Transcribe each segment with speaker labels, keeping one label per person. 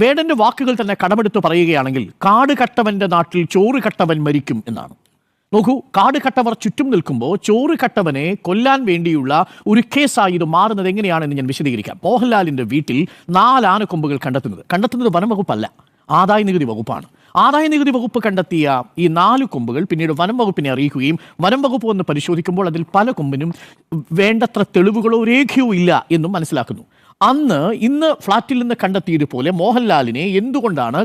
Speaker 1: വേടന്റെ വാക്കുകൾ തന്നെ കടമെടുത്ത് പറയുകയാണെങ്കിൽ കാട് കട്ടവന്റെ നാട്ടിൽ ചോറ് കട്ടവൻ മരിക്കും എന്നാണ്. നോക്കൂ, കാട് കട്ടവർ ചുറ്റും നിൽക്കുമ്പോൾ ചോറ് കട്ടവനെ കൊല്ലാൻ വേണ്ടിയുള്ള ഒരു കേസായി ഇത് മാറുന്നത് എങ്ങനെയാണെന്ന് ഞാൻ വിശദീകരിക്കാം. മോഹൻലാലിന്റെ വീട്ടിൽ 4 ആനക്കൊമ്പുകൾ കണ്ടെത്തുന്നത് വനം വകുപ്പല്ല, ആദായ നികുതി വകുപ്പാണ്. ആദായ നികുതി വകുപ്പ് കണ്ടെത്തിയ ഈ 4 കൊമ്പുകൾ പിന്നീട് വനം വകുപ്പിനെ അറിയിക്കുകയും വനം വകുപ്പ് വന്ന് പരിശോധിക്കുമ്പോൾ അതിൽ പല കൊമ്പിനും വേണ്ടത്ര തെളിവുകളോ രേഖയോ ഇല്ല എന്നും മനസ്സിലാക്കുന്നു. ഇന്ന് ഫ്ളാറ്റിൽ നിന്ന് കണ്ടെത്തിയതുപോലെ മോഹൻലാലിനെ എന്തുകൊണ്ടാണ്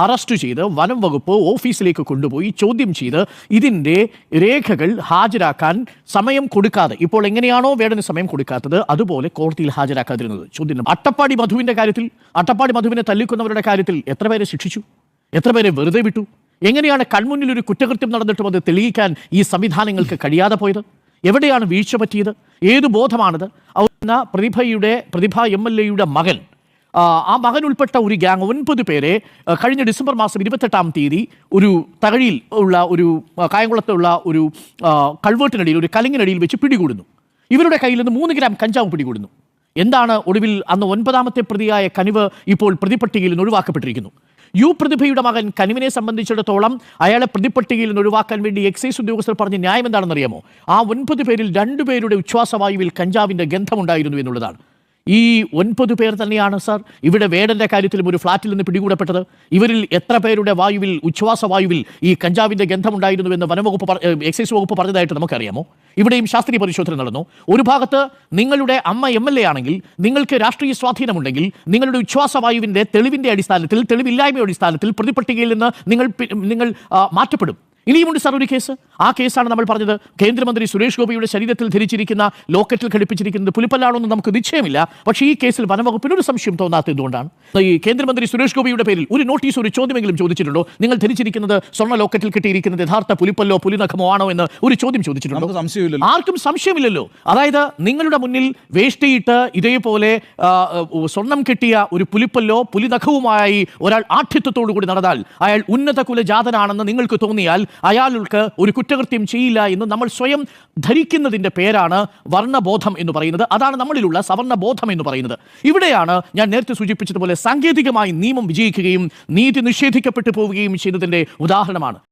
Speaker 1: അറസ്റ്റ് ചെയ്ത് വനം വകുപ്പ് ഓഫീസിലേക്ക് കൊണ്ടുപോയി ചോദ്യം ചെയ്ത് ഇതിൻ്റെ രേഖകൾ ഹാജരാക്കാൻ സമയം കൊടുക്കാതെ, ഇപ്പോൾ എങ്ങനെയാണോ വേടന് സമയം കൊടുക്കാത്തത് അതുപോലെ കോടതിയിൽ ഹാജരാക്കാതിരുന്നത്? ചോദ്യം. അട്ടപ്പാടി മധുവിനെ തല്ലിക്കൊന്നവരുടെ കാര്യത്തിൽ എത്ര പേരെ ശിക്ഷിച്ചു? എത്ര പേരെ വെറുതെ വിട്ടു? എങ്ങനെയാണ് കൺമുന്നിൽ ഒരു കുറ്റകൃത്യം നടന്നിട്ടും അത് തെളിയിക്കാൻ ഈ സംവിധാനങ്ങൾക്ക് കഴിയാതെ പോയത്? എവിടെയാണ് വീഴ്ച പറ്റിയത്? ഏത് ബോധമാണത്? പ്രതിഭ MLA മകൻ, ആ മകൻ ഉൾപ്പെട്ട ഒരു ഗ്യാങ് 9 പേരെ കഴിഞ്ഞ ഡിസംബർ മാസം 28-ാം തീയതി ഒരു തകഴിയിൽ ഉള്ള ഒരു കായംകുളത്തുള്ള ഒരു കൾവേട്ടിനടിയിൽ, ഒരു കലിങ്ങിനടിയിൽ വെച്ച് പിടികൂടുന്നു. ഇവരുടെ കയ്യിൽ നിന്ന് 3 ഗ്രാം കഞ്ചാവ് പിടികൂടുന്നു. എന്താണ് ഒടുവിൽ? അന്ന് 9ാമത്തെ പ്രതിയായ കനിവ് ഇപ്പോൾ പ്രതിപട്ടികയിൽ നിന്ന് ഒഴിവാക്കപ്പെട്ടിരിക്കുന്നു. പ്രതിഭയുടെ മകൻ കനിവിനെ സംബന്ധിച്ചിടത്തോളം അയാളെ പ്രതിപട്ടികയിൽ നിന്ന് ഒഴിവാക്കാൻ വേണ്ടി എക്സൈസ് ഉദ്യോഗസ്ഥർ പറഞ്ഞ ന്യായം എന്താണെന്നറിയാമോ? ആ 9 പേരിൽ 2 പേരുടെ ഉച്ഛ്വാസവായുവിൽ കഞ്ചാവിൻ്റെ ഗന്ധമുണ്ടായിരുന്നു എന്നുള്ളതാണ്. ഈ 9 പേർ തന്നെയാണ് സാർ ഇവിടെ വേടന്റെ കാര്യത്തിലും ഒരു ഫ്ളാറ്റിൽ നിന്ന് പിടികൂടപ്പെട്ടത്. ഇവരിൽ എത്ര പേരുടെ വായുവിൽ, ഉച്ഛ്വാസവായുവിൽ ഈ കഞ്ചാവിൻ്റെ ഗന്ധമുണ്ടായിരുന്നുവെന്ന് എക്സൈസ് വകുപ്പ് പറഞ്ഞതായിട്ട് നമുക്കറിയാമോ? ഇവിടെയും ശാസ്ത്രീയ പരിശോധന നടന്നു. ഒരു ഭാഗത്ത് നിങ്ങളുടെ അമ്മ MLA ആണെങ്കിൽ, നിങ്ങൾക്ക് രാഷ്ട്രീയ സ്വാധീനമുണ്ടെങ്കിൽ, നിങ്ങളുടെ ഉച്ഛ്വാസവായുവിൻ്റെ തെളിവിൻ്റെ അടിസ്ഥാനത്തിൽ, തെളിവില്ലായ്മയുടെ അടിസ്ഥാനത്തിൽ പ്രതിപട്ടികയിൽ നിന്ന് നിങ്ങൾ മാറ്റപ്പെടും. ഇനിയുമുണ്ട് സാർ ഒരു കേസ്. ആ കേസാണ് നമ്മൾ പറഞ്ഞത്. കേന്ദ്രമന്ത്രി സുരേഷ് ഗോപിയുടെ ശരീരത്തിൽ ധരിച്ചിരിക്കുന്ന ലോക്കറ്റിൽ ഘടിപ്പിച്ചിരിക്കുന്നത് പുലിപ്പല്ലാണെന്ന് നമുക്ക് നിശ്ചയമില്ല. പക്ഷേ ഈ കേസിൽ വനംവകുപ്പിന് ഒരു സംശയം തോന്നാത്ത എന്തുകൊണ്ടാണ്? ഈ കേന്ദ്രമന്ത്രി സുരേഷ് ഗോപിയുടെ പേരിൽ ഒരു നോട്ടീസ്, ഒരു ചോദ്യമെങ്കിലും ചോദിച്ചിട്ടുണ്ടോ? നിങ്ങൾ ധരിച്ചിരിക്കുന്നത് സ്വർണ്ണ ലോക്കറ്റിൽ കിട്ടിയിരിക്കുന്നത് യഥാർത്ഥ പുലിപ്പല്ലോ പുലിനഖമോ ആണോ എന്ന് ഒരു ചോദ്യം ചോദിച്ചിട്ടുണ്ടോ? ആർക്കും സംശയമില്ലല്ലോ. അതായത് നിങ്ങളുടെ മുന്നിൽ വേഷ്ടിയിട്ട് ഇതേപോലെ സ്വർണം കിട്ടിയ ഒരു പുലിപ്പല്ലോ പുലിനഖവുമായി ഒരാൾ ആഠ്യത്വത്തോടു കൂടി നടന്നാൽ അയാൾ ഉന്നത കുലജാതനാണെന്ന് നിങ്ങൾക്ക് തോന്നിയാൽ അയാൾക്ക് ഒരു കുറ്റകൃത്യം ചെയ്യില്ല എന്ന് നമ്മൾ സ്വയം ധരിക്കുന്നതിൻ്റെ പേരാണ് വർണ്ണബോധം എന്ന് പറയുന്നത്. അതാണ് നമ്മളിലുള്ള സവർണബോധം എന്ന് പറയുന്നത്. ഇവിടെയാണ് ഞാൻ നേരത്തെ സൂചിപ്പിച്ചതുപോലെ സാങ്കേതികമായി നിയമം വിജയിക്കുകയും നീതി നിഷേധിക്കപ്പെട്ടു പോവുകയും ചെയ്തതിൻ്റെ ഉദാഹരണമാണ്.